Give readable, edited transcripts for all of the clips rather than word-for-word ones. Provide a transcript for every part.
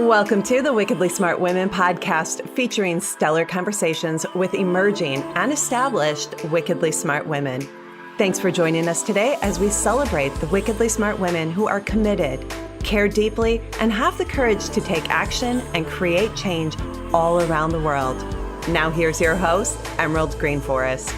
Welcome to the Wickedly Smart Women podcast, featuring stellar conversations with emerging and established wickedly smart women. Thanks for joining us today as we celebrate the wickedly smart women who are committed, care deeply, and have the courage to take action and create change all around the world. Now here's your host, Emerald Greenforest.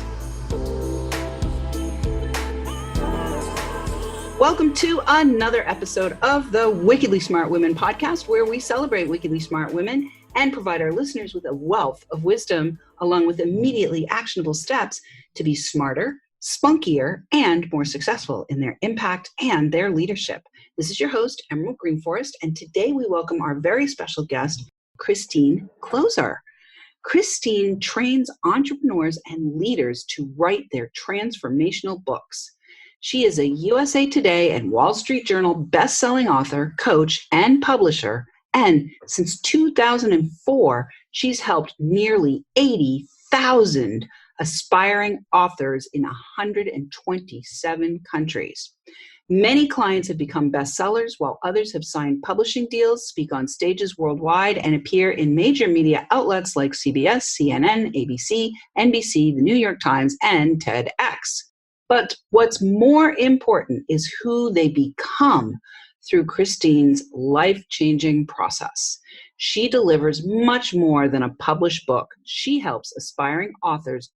Welcome to another episode of the Wickedly Smart Women podcast, where we celebrate wickedly smart women and provide our listeners with a wealth of wisdom, along with immediately actionable steps to be smarter, spunkier, and more successful in their impact and their leadership. This is your host, Emerald Greenforest, and today we welcome our very special guest, Christine Kloser. Christine trains entrepreneurs and leaders to write their transformational books. She is a USA Today and Wall Street Journal best-selling author, coach, and publisher. And since 2004, she's helped nearly 80,000 aspiring authors in 127 countries. Many clients have become bestsellers, while others have signed publishing deals, speak on stages worldwide, and appear in major media outlets like CBS, CNN, ABC, NBC, The New York Times, and TEDx. But what's more important is who they become through Christine's life-changing process. She delivers much more than a published book. She helps aspiring authors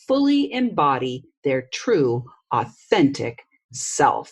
fully embody their true, authentic self.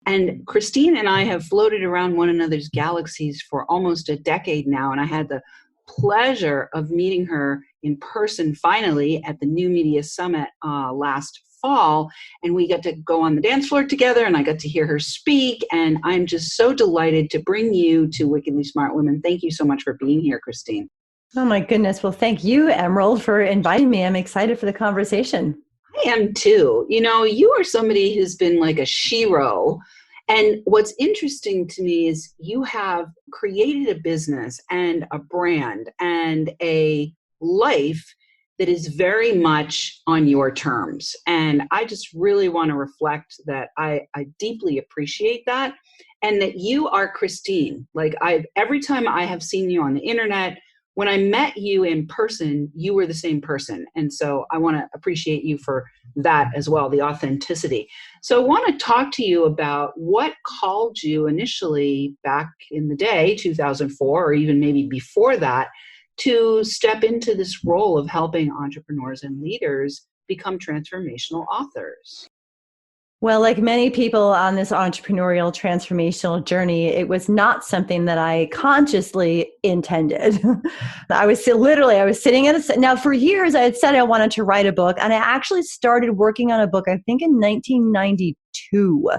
And Christine and I have floated around one another's galaxies for almost a decade now, and I had the pleasure of meeting her in person finally at the New Media Summit last fall, and we got to go on the dance floor together, and I got to hear her speak, and I'm just so delighted to bring you to Wickedly Smart Women. Thank you so much for being here, Christine. Oh my goodness. Well, thank you, Emerald, for inviting me. I'm excited for the conversation. I am too. You know, you are somebody who's been like a shero, and what's interesting to me is you have created a business and a brand and a life that is very much on your terms. And I just really want to reflect that I deeply appreciate that, and that you are Christine. Like every time I have seen you on the internet, when I met you in person, you were the same person. And so I want to appreciate you for that as well, the authenticity. So I want to talk to you about what called you initially back in the day, 2004, or even maybe before that, to step into this role of helping entrepreneurs and leaders become transformational authors. Well, like many people on this entrepreneurial transformational journey, it was not something that I consciously intended. I was sitting at now for years I had said I wanted to write a book, and I actually started working on a book, I think in 1992.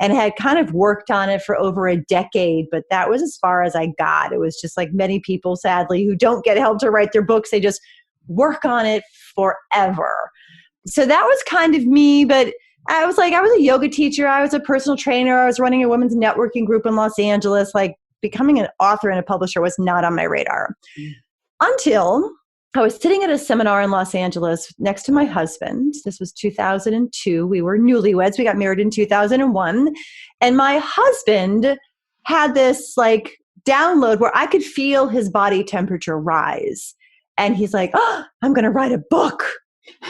And had kind of worked on it for over a decade, but that was as far as I got. It was just like many people, sadly, who don't get help to write their books. They just work on it forever. So that was kind of me, but I was a yoga teacher. I was a personal trainer. I was running a women's networking group in Los Angeles. Like, becoming an author and a publisher was not on my radar until I was sitting at a seminar in Los Angeles next to my husband. This was 2002. We were newlyweds. We got married in 2001. And my husband had this like download where I could feel his body temperature rise. And he's like, "Oh, I'm going to write a book."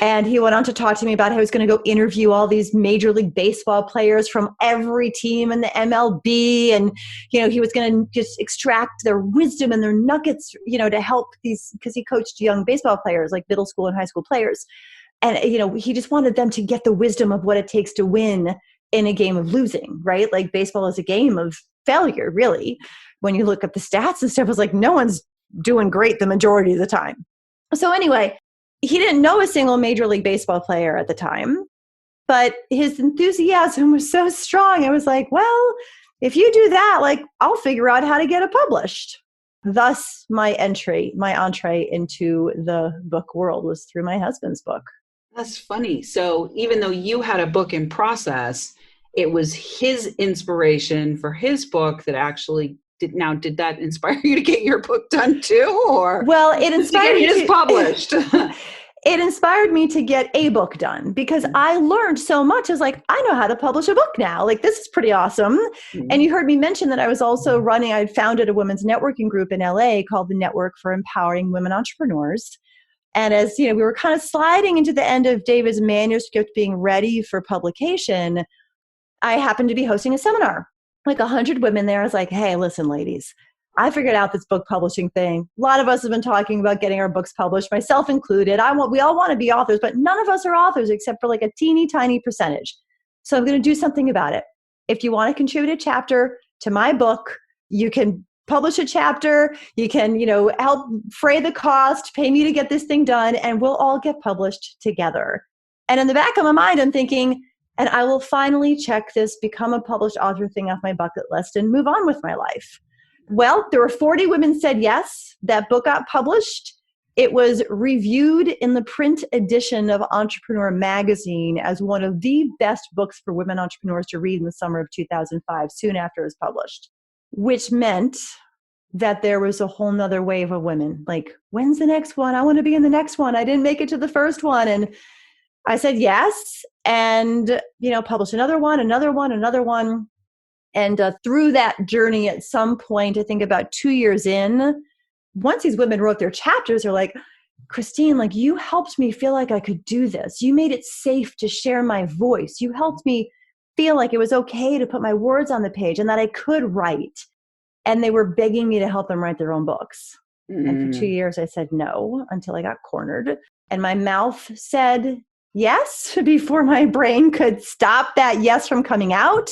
And he went on to talk to me about how he was going to go interview all these Major League Baseball players from every team in the MLB. And, he was going to just extract their wisdom and their nuggets, to help these, because he coached young baseball players, like middle school and high school players. And, he just wanted them to get the wisdom of what it takes to win in a game of losing, right? Like, baseball is a game of failure, really. When you look at the stats and stuff, it's like no one's doing great the majority of the time. So anyway, he didn't know a single Major League Baseball player at the time, but his enthusiasm was so strong. I was like, well, if you do that, like, I'll figure out how to get it published. Thus, my entree into the book world was through my husband's book. That's funny. So even though you had a book in process, it was his inspiration for his book that actually did that inspire you to get your book done too? Or well, it inspired me to get it published. it inspired me to get a book done because I learned so much. I was like, I know how to publish a book now. Like, this is pretty awesome. And you heard me mention that I was also I had founded a women's networking group in LA called the Network for Empowering Women Entrepreneurs. And as we were kind of sliding into the end of David's manuscript being ready for publication, I happened to be hosting a seminar, like 100 women there. I was like, hey, listen, ladies, I figured out this book publishing thing. A lot of us have been talking about getting our books published, myself included. We all want to be authors, but none of us are authors except for like a teeny tiny percentage. So I'm going to do something about it. If you want to contribute a chapter to my book, you can publish a chapter. You can, help fray the cost, pay me to get this thing done, and we'll all get published together. And in the back of my mind, I'm thinking, and I will finally check this become a published author thing off my bucket list and move on with my life. Well, there were 40 women said yes. That book got published. It was reviewed in the print edition of Entrepreneur magazine as one of the best books for women entrepreneurs to read in the summer of 2005, soon after it was published, which meant that there was a whole nother wave of women. Like, when's the next one? I want to be in the next one. I didn't make it to the first one. And I said yes, and, published another one. And through that journey, at some point, I think about 2 years in, once these women wrote their chapters, they're like, Christine, like, you helped me feel like I could do this. You made it safe to share my voice. You helped me feel like it was okay to put my words on the page and that I could write. And they were begging me to help them write their own books. And for 2 years, I said no until I got cornered. And my mouth said yes before my brain could stop that yes from coming out.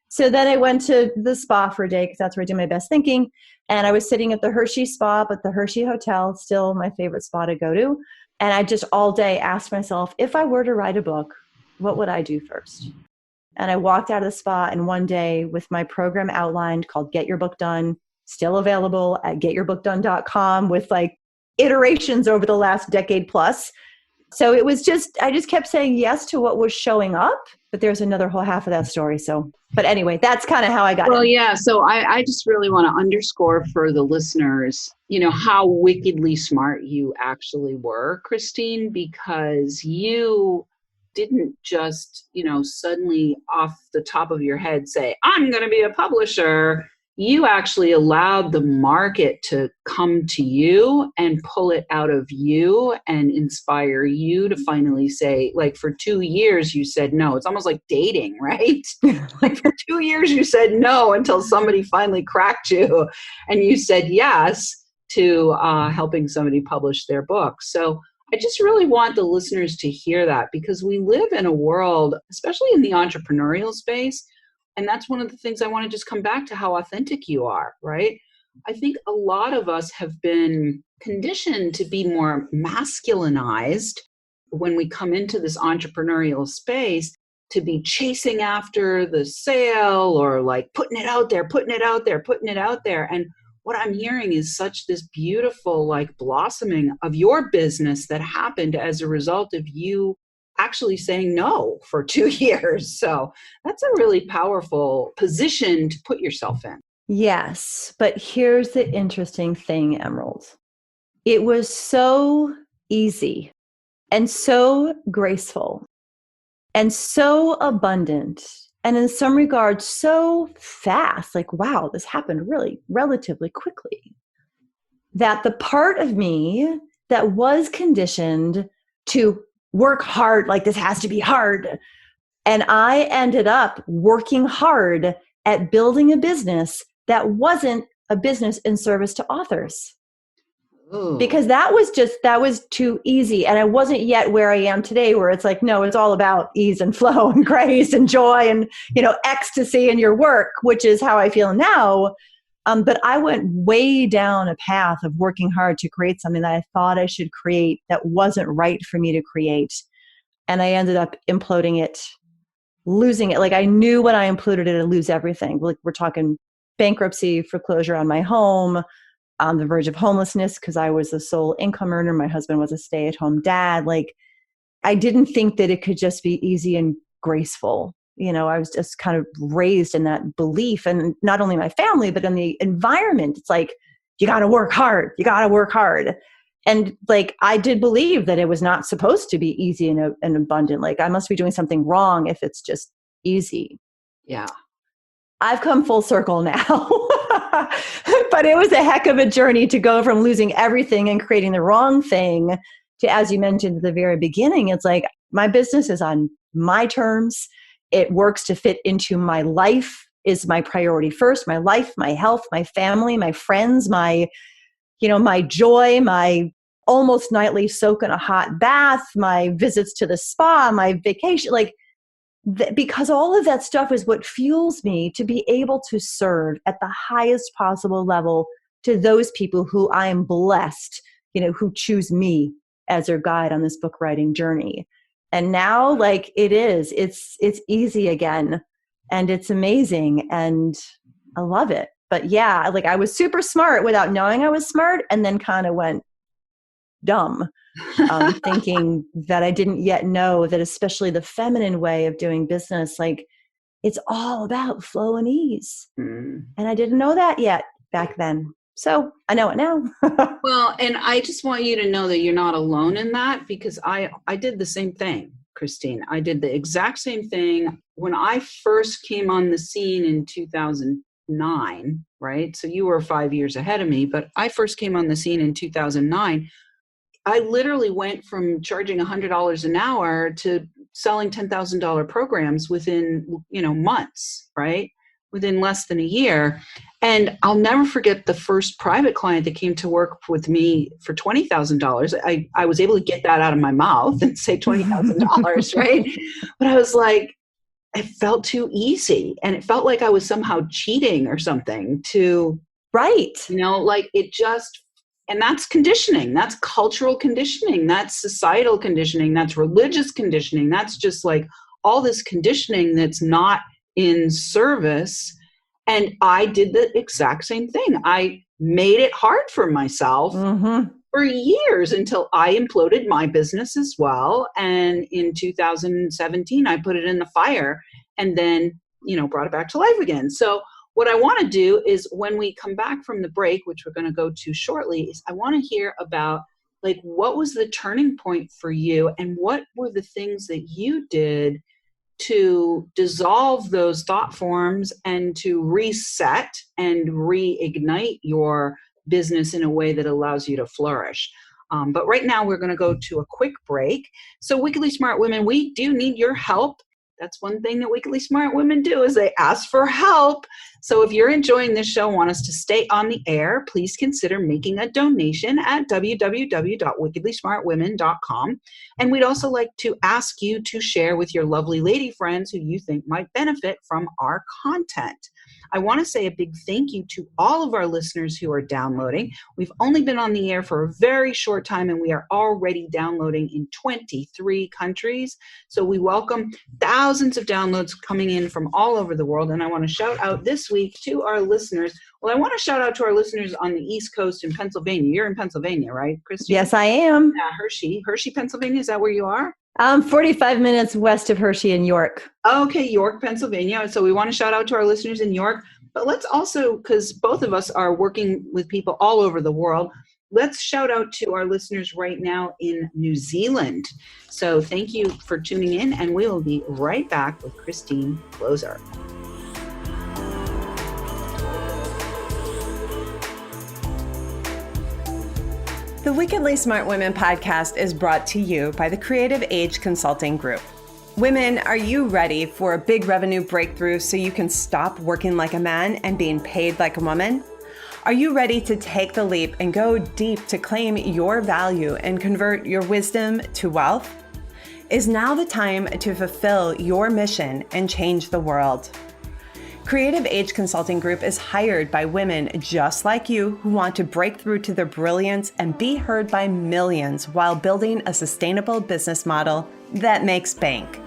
So then I went to the spa for a day because that's where I do my best thinking. And I was sitting at the Hershey Spa, at the Hershey Hotel, still my favorite spa to go to. And I just all day asked myself, if I were to write a book, what would I do first? And I walked out of the spa, and one day with my program outlined called Get Your Book Done, still available at getyourbookdone.com with like iterations over the last decade plus. So it was I just kept saying yes to what was showing up, but there's another whole half of that story. So, but anyway, that's kind of how I got it. Well, yeah. So I just really want to underscore for the listeners, how wickedly smart you actually were, Christine, because you didn't just, suddenly off the top of your head say, I'm going to be a publisher. You actually allowed the market to come to you and pull it out of you and inspire you to finally say, like, for 2 years, you said no. It's almost like dating, right? Like for 2 years, you said no until somebody finally cracked you and you said yes to helping somebody publish their book. So I just really want the listeners to hear that, because we live in a world, especially in the entrepreneurial space, and that's one of the things I want to just come back to, how authentic you are, right? I think a lot of us have been conditioned to be more masculinized when we come into this entrepreneurial space, to be chasing after the sale or like putting it out there. And what I'm hearing is such this beautiful like blossoming of your business that happened as a result of you actually saying no for 2 years. So that's a really powerful position to put yourself in. Yes, but here's the interesting thing, Emerald. It was so easy and so graceful and so abundant, and in some regards so fast, like, wow, this happened really relatively quickly, that the part of me that was conditioned to work hard, like this has to be hard, and I ended up working hard at building a business that wasn't a business in service to authors. Ooh. Because that was too easy. And I wasn't yet where I am today, where it's like, no, it's all about ease and flow and grace and joy and, ecstasy in your work, which is how I feel now. But I went way down a path of working hard to create something that I thought I should create that wasn't right for me to create. And I ended up imploding it, losing it. Like, I knew when I imploded it, I'd lose everything. Like, we're talking bankruptcy, foreclosure on my home, on the verge of homelessness because I was the sole income earner. My husband was a stay-at-home dad. Like, I didn't think that it could just be easy and graceful. I was just kind of raised in that belief, and not only my family, but in the environment. It's like, you got to work hard. You got to work hard. And like, I did believe that it was not supposed to be easy and abundant. Like, I must be doing something wrong if it's just easy. Yeah. I've come full circle now, but it was a heck of a journey to go from losing everything and creating the wrong thing to, as you mentioned at the very beginning, it's like my business is on my terms. It works to fit into my life, is my priority first, my life, my health, my family, my friends, my joy, my almost nightly soak in a hot bath, my visits to the spa, my vacation, like, because all of that stuff is what fuels me to be able to serve at the highest possible level to those people who I'm blessed, who choose me as their guide on this book writing journey. And now, like, it's easy again, and it's amazing, and I love it. But yeah, like, I was super smart without knowing I was smart, and then kind of went dumb, thinking that I didn't yet know that, especially the feminine way of doing business, like, it's all about flow and ease. And I didn't know that yet back then. So I know it now. Well, and I just want you to know that you're not alone in that, because I did the same thing, Christine. I did the exact same thing when I first came on the scene in 2009, right? So you were 5 years ahead of me, but I first came on the scene in 2009. I literally went from charging $100 an hour to selling $10,000 programs within, months, right? Within less than a year. And I'll never forget the first private client that came to work with me for $20,000. I was able to get that out of my mouth and say $20,000, right? But I was like, it felt too easy. And it felt like I was somehow cheating or something to, right. And that's conditioning. That's cultural conditioning. That's societal conditioning. That's religious conditioning. That's just like all this conditioning that's not in service. And I did the exact same thing. I made it hard for myself for years until I imploded my business as well. And in 2017, I put it in the fire and then, brought it back to life again. So what I want to do is, when we come back from the break, which we're going to go to shortly, is I want to hear about, like, what was the turning point for you, and what were the things that you did to dissolve those thought forms and to reset and reignite your business in a way that allows you to flourish. But right now we're going to go to a quick break. So Wickedly Smart Women, we do need your help. That's one thing that Wickedly Smart Women do, is they ask for help. So if you're enjoying this show and want us to stay on the air, please consider making a donation at www.wickedlysmartwomen.com. And we'd also like to ask you to share with your lovely lady friends who you think might benefit from our content. I want to say a big thank you to all of our listeners who are downloading. We've only been on the air for a very short time, and we are already downloading in 23 countries. So we welcome thousands of downloads coming in from all over the world. And I want to shout out this week to our listeners. Well, I want to shout out to our listeners on the East Coast in Pennsylvania. You're in Pennsylvania, right, Christine? Yes, I am. Yeah, Hershey, Pennsylvania. Is that where you are? 45 minutes west of Hershey in York. Okay, York, Pennsylvania. So we want to shout out to our listeners in York. But let's also, because both of us are working with people all over the world, let's shout out to our listeners right now in New Zealand. So thank you for tuning in, and we will be right back with Christine Kloser. The Wickedly Smart Women podcast is brought to you by the Creative Age Consulting Group. Women, are you ready for a big revenue breakthrough so you can stop working like a man and being paid like a woman? Are you ready to take the leap and go deep to claim your value and convert your wisdom to wealth? Is now the time to fulfill your mission and change the world? Creative Age Consulting Group is hired by women just like you who want to break through to their brilliance and be heard by millions while building a sustainable business model that makes bank.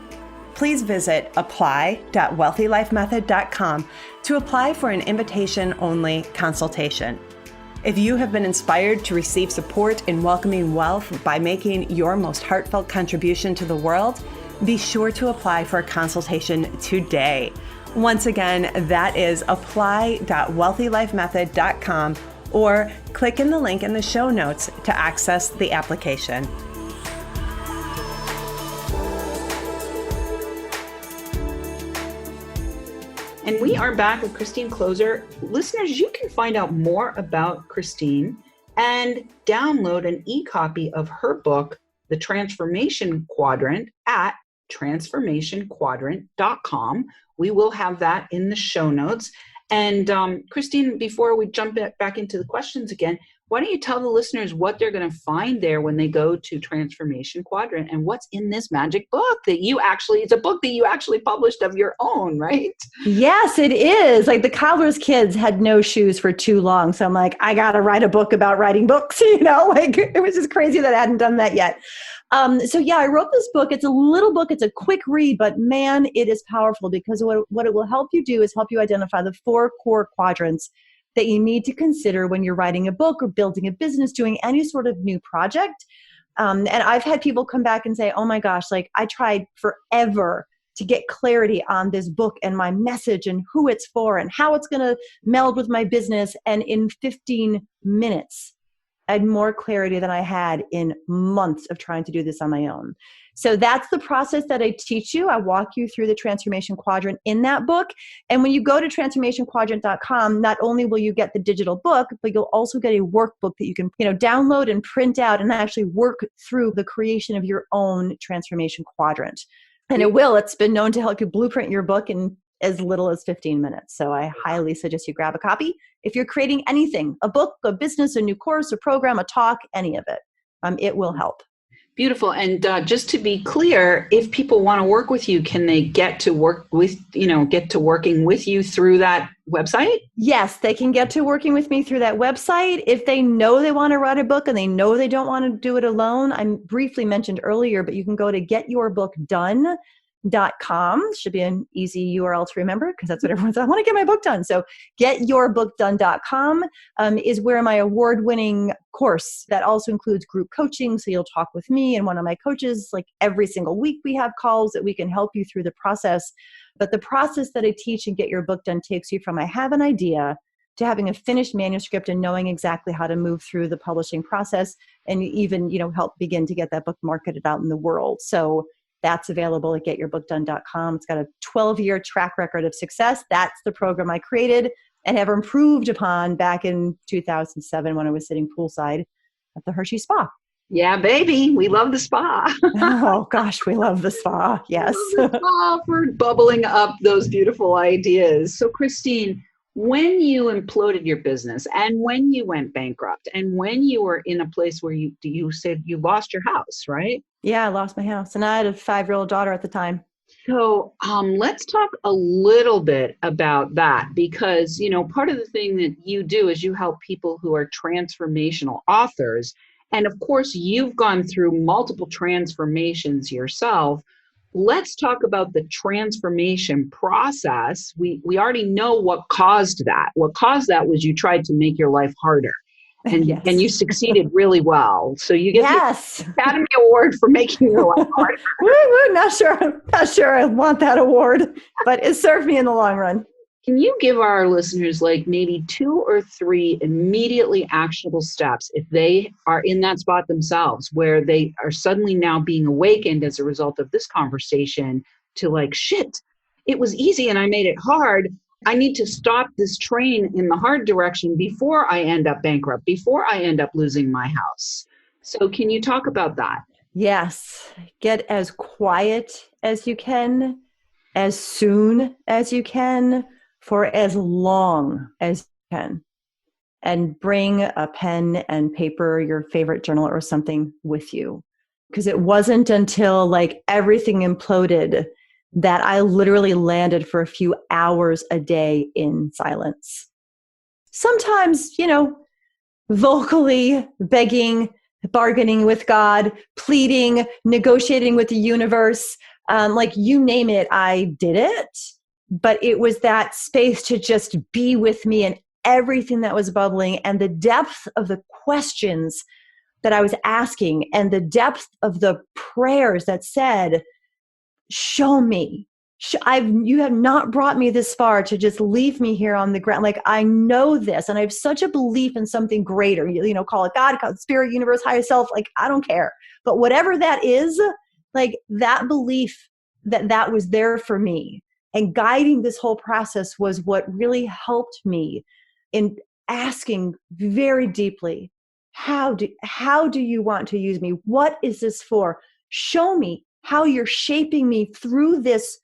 Please visit apply.wealthylifemethod.com to apply for an invitation-only consultation. If you have been inspired to receive support in welcoming wealth by making your most heartfelt contribution to the world, be sure to apply for a consultation today. Once again, that is apply.wealthylifemethod.com, or click in the link in the show notes to access the application. And we are back with Christine Kloser. Listeners, you can find out more about Christine and download an e-copy of her book, The Transformation Quadrant, at transformationquadrant.com. We will have that in the show notes. And Christine, before we jump back into the questions again, why don't you tell the listeners what they're going to find there when they go to Transformation Quadrant and what's in this magic book that it's a book that you actually published of your own, right? Yes, it is. Like the cobbler's kids had no shoes for too long. So I'm like, I got to write a book about writing books, like it was just crazy that I hadn't done that yet. So yeah, I wrote this book. It's a little book. It's a quick read, but man, it is powerful because what it will help you do is help you identify the 4 core quadrants that you need to consider when you're writing a book or building a business, doing any sort of new project. And I've had people come back and say, oh my gosh, like I tried forever to get clarity on this book and my message and who it's for and how it's going to meld with my business. And in 15 minutes, I had more clarity than I had in months of trying to do this on my own. So that's the process that I teach you. I walk you through the Transformation Quadrant in that book. And when you go to transformationquadrant.com, not only will you get the digital book, but you'll also get a workbook that you can, download and print out and actually work through the creation of your own Transformation Quadrant. And it's been known to help you blueprint your book in as little as 15 minutes. So I highly suggest you grab a copy. If you're creating anything, a book, a business, a new course, a program, a talk, any of it, it will help. Beautiful. And just to be clear, if people want to work with you, can they get to working with you through that website? Yes, they can get to working with me through that website. If they know they want to write a book and they know they don't want to do it alone, I briefly mentioned earlier, but you can go to getyourbookdone.com. Should be an easy URL to remember because that's what everyone's, I want to get my book done. So getyourbookdone.com is where my award-winning course that also includes group coaching. So you'll talk with me and one of my coaches, like every single week we have calls that we can help you through the process. But the process that I teach and Get Your Book Done takes you from I have an idea to having a finished manuscript and knowing exactly how to move through the publishing process and even, help begin to get that book marketed out in the world. So that's available at getyourbookdone.com. It's got a 12-year track record of success. That's the program I created and have improved upon back in 2007 when I was sitting poolside at the Hershey Spa. Yeah, baby. We love the spa. Oh, gosh, we love the spa. Yes. The spa for bubbling up those beautiful ideas. So, Christine, when you imploded your business and when you went bankrupt and when you were in a place where you said you lost your house, right? Yeah, I lost my house and I had a 5-year-old daughter at the time. So let's talk a little bit about that because, part of the thing that you do is you help people who are transformational authors. And of course, you've gone through multiple transformations yourself. Let's talk about the transformation process. We already know what caused that. What caused that was you tried to make your life harder. And, yes. and you succeeded really well. So you get the Academy Award for making your life harder. Woo, not sure I want that award, but it served me in the long run. Can you give our listeners maybe 2 or 3 immediately actionable steps if they are in that spot themselves where they are suddenly now being awakened as a result of this conversation to shit, it was easy and I made it hard. I need to stop this train in the hard direction before I end up bankrupt, before I end up losing my house. So can you talk about that? Yes. Get as quiet as you can, as soon as you can, for as long as you can. And bring a pen and paper, your favorite journal or something with you. Because it wasn't until everything imploded that I literally landed for a few hours a day in silence. Sometimes, vocally begging, bargaining with God, pleading, negotiating with the universe, you name it, I did it. But it was that space to just be with me and everything that was bubbling and the depth of the questions that I was asking and the depth of the prayers that said, show me you have not brought me this far to just leave me here on the ground. Like, I know this, and I have such a belief in something greater, call it God, call it spirit, universe, higher self. Like, I don't care. But whatever that is, like, that belief that was there for me and guiding this whole process was what really helped me in asking very deeply, how do you want to use me? What is this for? Show me how you're shaping me through this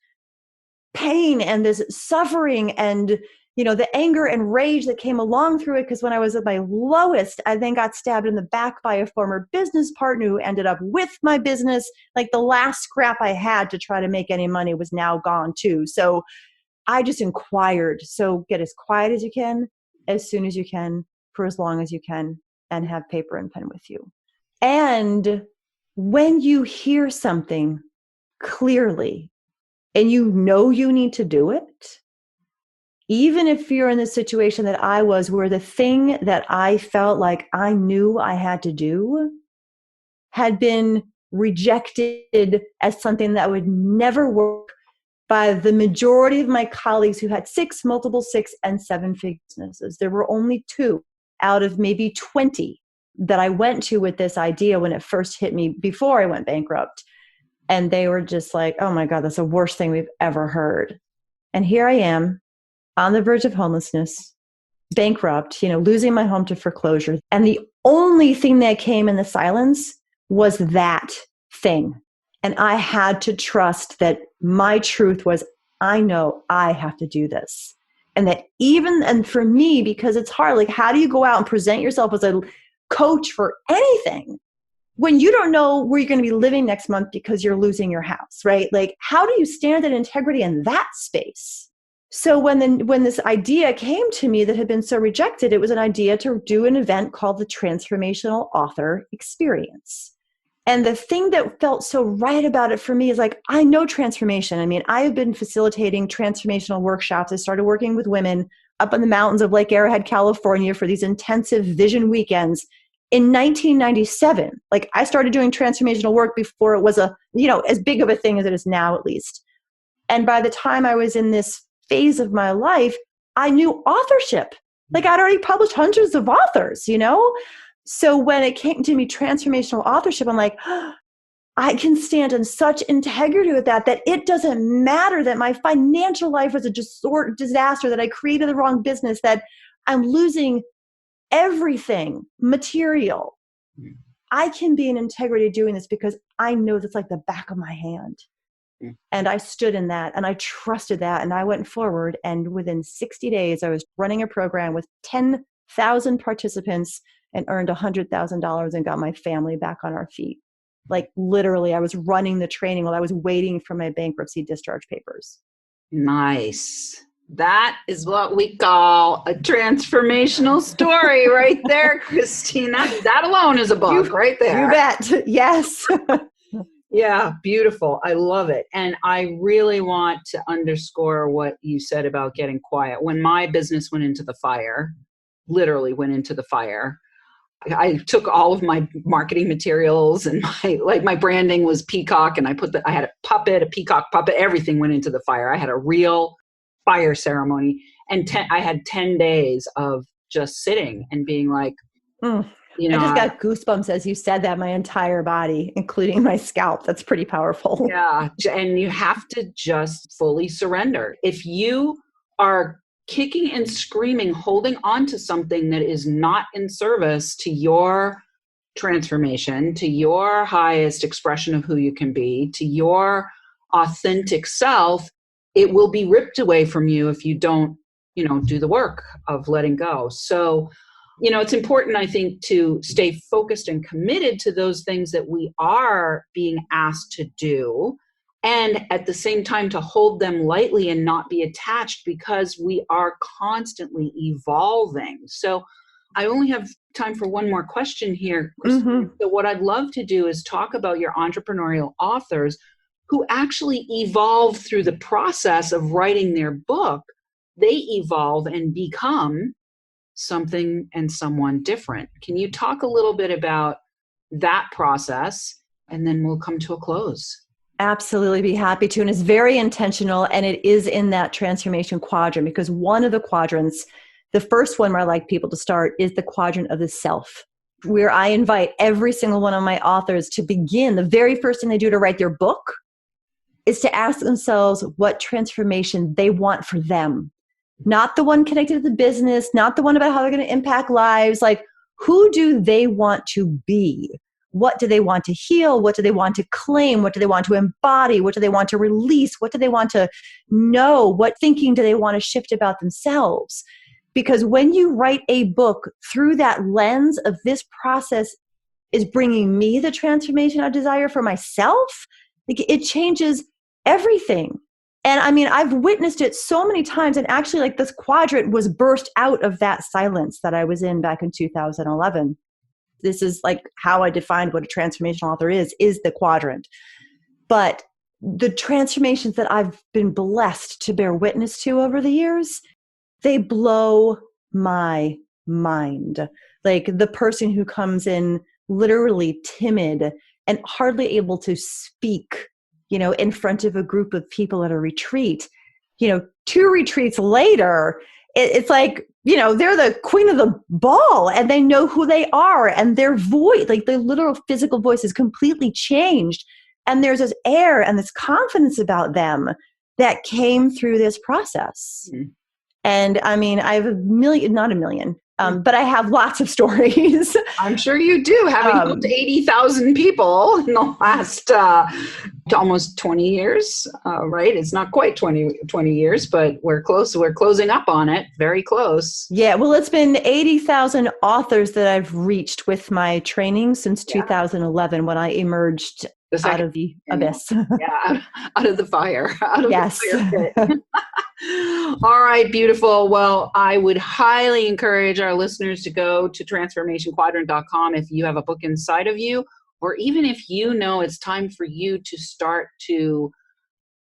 pain and this suffering and, the anger and rage that came along through it. Because when I was at my lowest, I then got stabbed in the back by a former business partner who ended up with my business. Like, the last scrap I had to try to make any money was now gone too. So I just inquired. So get as quiet as you can, as soon as you can, for as long as you can, and have paper and pen with you. And when you hear something clearly and you know you need to do it, even if you're in the situation that I was, where the thing that I felt like I knew I had to do had been rejected as something that would never work by the majority of my colleagues who had 6, multiple 6 and 7-figure businesses. There were only 2 out of maybe 20 that I went to with this idea when it first hit me before I went bankrupt. And they were just like, oh my God, that's the worst thing we've ever heard. And here I am on the verge of homelessness, bankrupt, losing my home to foreclosure. And the only thing that came in the silence was that thing. And I had to trust that my truth was, I know I have to do this. And that and for me, because it's hard, like, how do you go out and present yourself as a coach for anything when you don't know where you're going to be living next month because you're losing your house, right? Like, how do you stand in integrity in that space? So when this idea came to me that had been so rejected, it was an idea to do an event called the Transformational Author Experience. And the thing that felt so right about it for me is, like, I know transformation. I mean, I have been facilitating transformational workshops. I started working with women up in the mountains of Lake Arrowhead, California, for these intensive vision weekends in 1997. Like, I started doing transformational work before it was as big of a thing as it is now, at least. And by the time I was in this phase of my life, I knew authorship. Like, I'd already published hundreds of authors, So when it came to me, transformational authorship, I'm like, I can stand in such integrity with that it doesn't matter that my financial life was a disaster, that I created the wrong business, that I'm losing everything material. I can be in integrity doing this because I know that's like the back of my hand. And I stood in that and I trusted that, and I went forward. And within 60 days, I was running a program with 10,000 participants and earned $100,000 and got my family back on our feet. Like, literally, I was running the training while I was waiting for my bankruptcy discharge papers. Nice. That is what we call a transformational story right there, Christine. That alone is a book right there. You bet. Yes. Yeah, beautiful. I love it. And I really want to underscore what you said about getting quiet. When my business went into the fire, literally went into the fire, I took all of my marketing materials and my branding was peacock, and I had a peacock puppet, everything went into the fire. I had a real fire ceremony, and I had 10 days of just sitting and being like, I just got goosebumps as you said that, my entire body, including my scalp. That's pretty powerful. Yeah. And you have to just fully surrender. If you are kicking and screaming, holding on to something that is not in service to your transformation, to your highest expression of who you can be, to your authentic self, it will be ripped away from you if you don't, do the work of letting go. So, it's important, I think, to stay focused and committed to those things that we are being asked to do, and at the same time to hold them lightly and not be attached, because we are constantly evolving. So I only have time for one more question here. Mm-hmm. So what I'd love to do is talk about your entrepreneurial authors who actually evolve through the process of writing their book. They evolve and become something and someone different. Can you talk a little bit about that process, and then we'll come to a close? Absolutely be happy to. And it's very intentional. And it is in that transformation quadrant, because one of the quadrants, the first one where I like people to start, is the quadrant of the self, where I invite every single one of my authors to begin. The very first thing they do to write their book is to ask themselves what transformation they want for them. Not the one connected to the business, not the one about how they're going to impact lives. Like, who do they want to be? What do they want to heal? What do they want to claim? What do they want to embody? What do they want to release? What do they want to know? What thinking do they want to shift about themselves? Because when you write a book through that lens of this process is bringing me the transformation I desire for myself, like, it changes everything. And I mean, I've witnessed it so many times. And actually, like, this quadrant was birthed out of that silence that I was in back in 2011. This is like how I defined what a transformational author is the quadrant. But the transformations that I've been blessed to bear witness to over the years, they blow my mind. Like, the person who comes in literally timid and hardly able to speak, in front of a group of people at a retreat, 2 retreats later, it's like, they're the queen of the ball, and they know who they are, and their voice, like their literal physical voice, is completely changed. And there's this air and this confidence about them that came through this process. Mm-hmm. And I mean, I have not a million, but I have lots of stories. I'm sure you do, having helped 80,000 people in the last almost 20 years, right? It's not quite 20 years, but we're close. We're closing up on it. Very close. Yeah. Well, it's been 80,000 authors that I've reached with my training since 2011, when I emerged out of the abyss. Yeah, out of the fire. Yes. The fire pit. All right, beautiful. Well, I would highly encourage our listeners to go to transformationquadrant.com if you have a book inside of you, or even if it's time for you to start to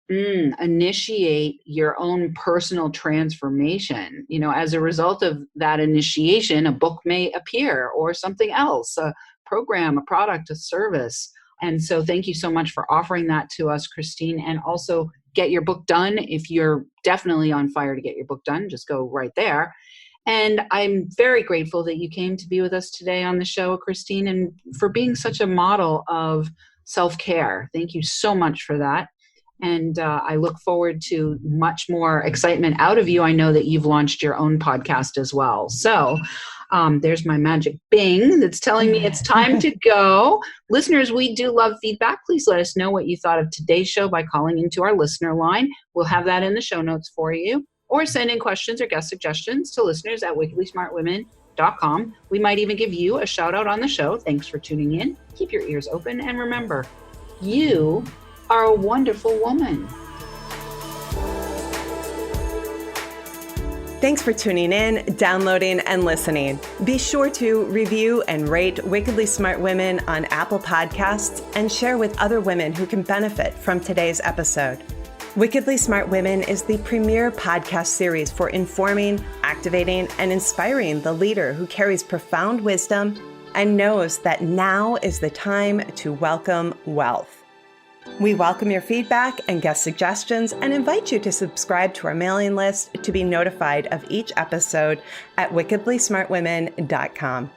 initiate your own personal transformation. As a result of that initiation, a book may appear, or something else, a program, a product, a service. And so thank you so much for offering that to us, Christine. And also, get your book done. If you're definitely on fire to get your book done, just go right there. And I'm very grateful that you came to be with us today on the show, Christine, and for being such a model of self-care. Thank you so much for that. And I look forward to much more excitement out of you. I know that you've launched your own podcast as well. So there's my magic bing that's telling me it's time to go. Listeners, we do love feedback. Please let us know what you thought of today's show by calling into our listener line. We'll have that in the show notes for you. Or send in questions or guest suggestions to listeners at wickedlysmartwomen.com. We might even give you a shout out on the show. Thanks for tuning in. Keep your ears open. And remember, you are a wonderful woman. Thanks for tuning in, downloading, and listening. Be sure to review and rate Wickedly Smart Women on Apple Podcasts and share with other women who can benefit from today's episode. Wickedly Smart Women is the premier podcast series for informing, activating, and inspiring the leader who carries profound wisdom and knows that now is the time to welcome wealth. We welcome your feedback and guest suggestions and invite you to subscribe to our mailing list to be notified of each episode at wickedlysmartwomen.com.